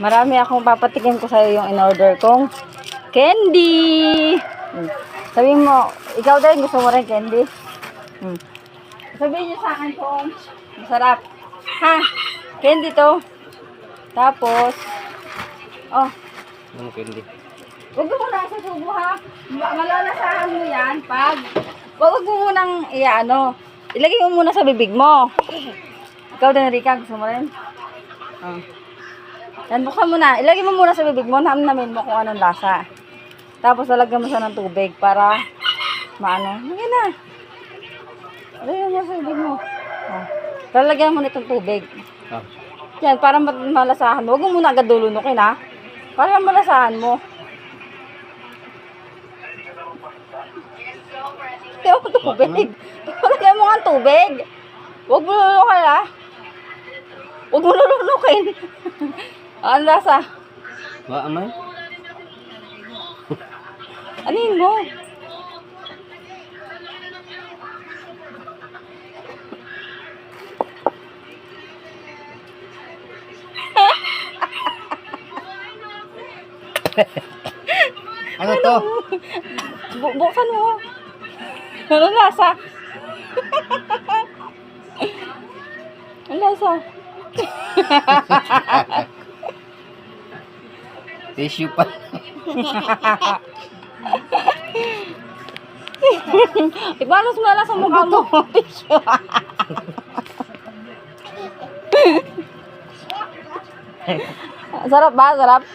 Marami akong papatikin ko sa'yo yung in-order kong candy. Sabihin mo, ikaw din gusto mo rin candy? Sabihin niyo sa akin kung masarap. Ha? Candy to. Tapos, oh. Ano candy? Huwag mo muna susubo ha. Malalasahan mo yan pag, huwag mo munang ilagay mo muna sa bibig mo. Ikaw din, Rika, gusto mo rin? Oh. Yan, buksan mo na. Ilagay mo muna sa bibig mo, namin mo kung anong lasa. Tapos lalagyan mo siya ng tubig para maano. Lagyan na. Lagyan mo sa bibig mo. Oh. Lalagyan mo nitong tubig. Ah. Yan, para malasahan mo. Huwag mo muna agad dulunukin ha. Para malasahan mo. Lagyan mo tubig. Lagyan mo nga tubig. Huwag mo lulunukin ha. Huwag mo lulunukin. Ano lasa? Ba, amay? Anin mo? Ano to? Buksan mo. Ano lasa? Ano lasa? Tissue pa. Ibalos mo na lang sa mukha mo. Sarap ba? Sarap?